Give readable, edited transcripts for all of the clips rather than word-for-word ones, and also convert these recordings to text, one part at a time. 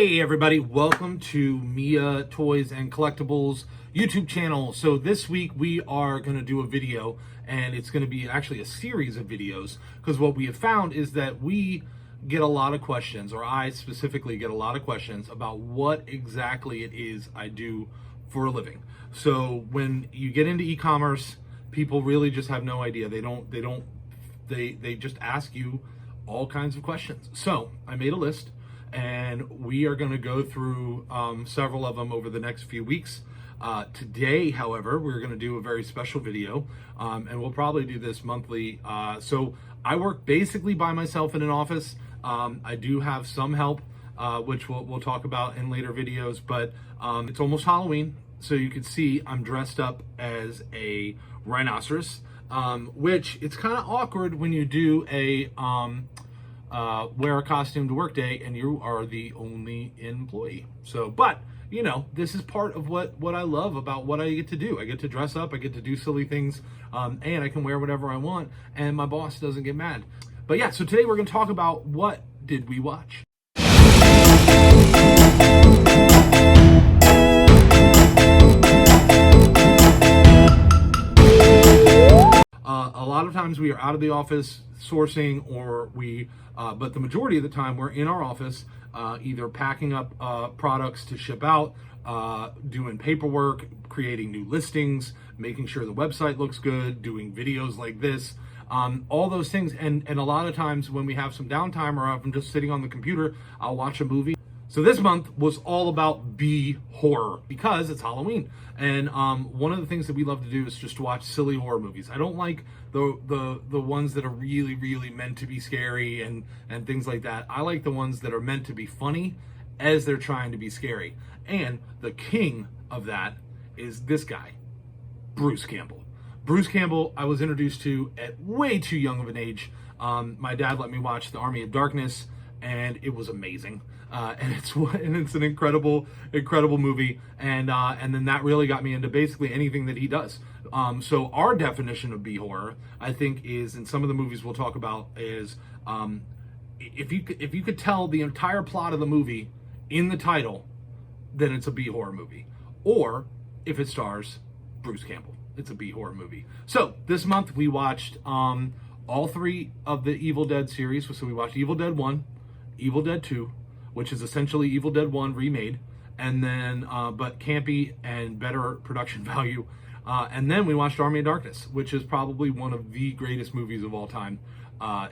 Hey everybody, welcome to Mia Toys and Collectibles YouTube channel. So this week we are going to do a video, and it's going to be actually a series of videos, because what we have found is that we get a lot of questions, or I specifically get a lot of questions about what exactly it is I do for a living. So when you get into e-commerce, people really just have no idea. They just ask you all kinds of questions. So I made a list, and we are going to go through several of them over the next few weeks. Today, however, we're going to do a very special video, and we'll probably do this monthly. So I work basically by myself in an office. I do have some help, which we'll talk about in later videos, but it's almost Halloween, so you can see I'm dressed up as a rhinoceros, which it's kind of awkward when you do a wear a costume to work day and you are the only employee. So, but you know, this is part of what I love about what I get to do. I get to dress up, I get to do silly things, and I can wear whatever I want, and my boss doesn't get mad. But yeah, so today we're going to talk about what did we watch. A lot of times we are out of the office sourcing, or but the majority of the time we're in our office, either packing up products to ship out, doing paperwork, creating new listings, making sure the website looks good, doing videos like this, all those things. And a lot of times when we have some downtime, or I'm just sitting on the computer, I'll watch a movie. So this month was all about B horror, because it's Halloween, and one of the things that we love to do is just to watch silly horror movies. I don't like the ones that are really meant to be scary and things like that. I like the ones that are meant to be funny as they're trying to be scary. And the king of that is this guy, Bruce Campbell. Bruce Campbell, I was introduced to at way too young of an age. My dad let me watch The Army of Darkness, and it was amazing. And it's an incredible movie, and then that really got me into basically anything that he does. So our definition of B horror, I think, is, in some of the movies we'll talk about, is if you could tell the entire plot of the movie in the title, then it's a B horror movie. Or if it stars Bruce Campbell, it's a B horror movie. So this month we watched all three of the Evil Dead series. So we watched Evil Dead 1, Evil Dead 2, which is essentially Evil Dead 1 remade, and then but campy and better production value. And then we watched Army of Darkness, which is probably one of the greatest movies of all time.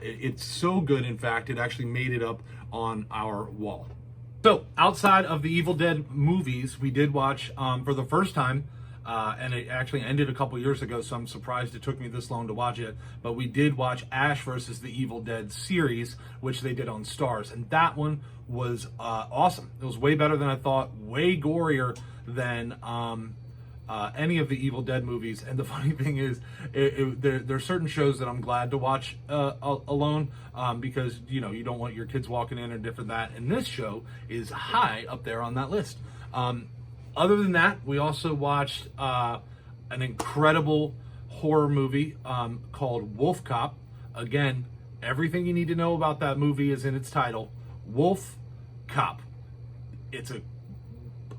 It's so good, in fact, it actually made it up on our wall. So outside of the Evil Dead movies, we did watch for the first time, and it actually ended a couple years ago, so I'm surprised it took me this long to watch it, but we did watch Ash versus the Evil Dead series, which they did on Starz, and that one was awesome. It was way better than I thought, way gorier than any of the Evil Dead movies. And the funny thing is, there are certain shows that I'm glad to watch alone, because you know, you don't want your kids walking in or different that, and this show is high up there on that list. Other than that, we also watched an incredible horror movie called Wolf Cop. Again, everything you need to know about that movie is in its title, Wolf Cop. It's a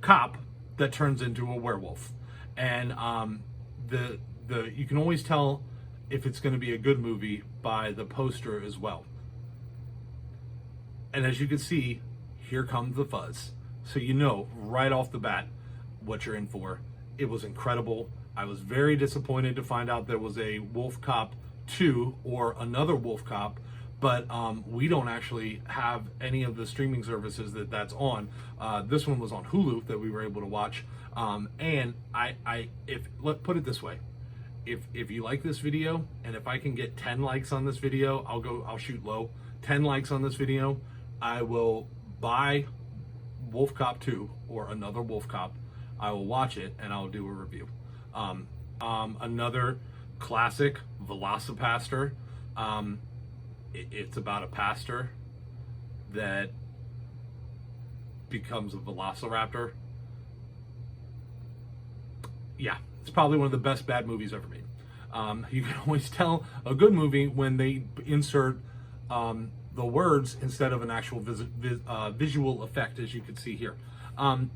cop that turns into a werewolf, and you can always tell if it's going to be a good movie by the poster as well. And as you can see, here comes the fuzz. So you know right off the bat what you're in for. It was incredible. I was very disappointed to find out there was a Wolf Cop 2 or another Wolf Cop, but we don't actually have any of the streaming services that's on. This one was on Hulu that we were able to watch. And let's put it this way. If you like this video, and if I can get 10 likes on this video, I'll shoot low. 10 likes on this video, I will buy Wolf Cop 2 or another Wolf Cop. I will watch it and I'll do a review. Another classic, Velocipaster. It's about a pastor that becomes a velociraptor. Yeah, it's probably one of the best bad movies ever made. You can always tell a good movie when they insert the words instead of an actual visual effect, as you can see here.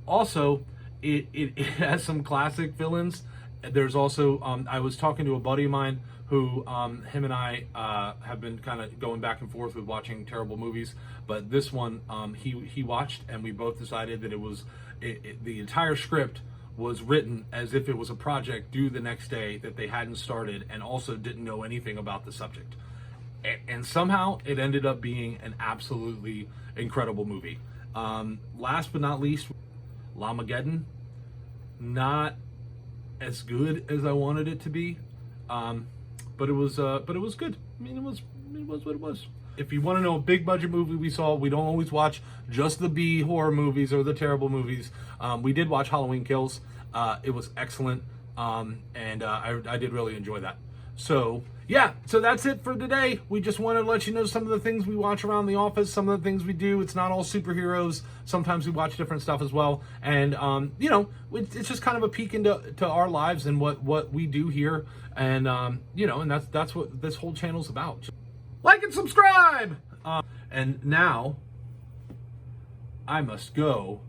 Also, it has some classic villains. There's also, I was talking to a buddy of mine who, him and I have been kind of going back and forth with watching terrible movies, but this one he watched, and we both decided that the entire script was written as if it was a project due the next day that they hadn't started and also didn't know anything about the subject. And somehow it ended up being an absolutely incredible movie. Last but not least, Llamageddon. Not as good as I wanted it to be, but it was good. I mean, it was what it was. If you want to know a big budget movie we saw, we don't always watch just the B horror movies or the terrible movies. We did watch Halloween Kills. It was excellent, and I did really enjoy that. So yeah, so that's it for today. We just wanted to let you know some of the things we watch around the office, some of the things we do. It's not all superheroes. Sometimes we watch different stuff as well. And, you know, it's just kind of a peek into our lives and what we do here. And, you know, and that's what this whole channel's about. Like and subscribe! And now, I must go.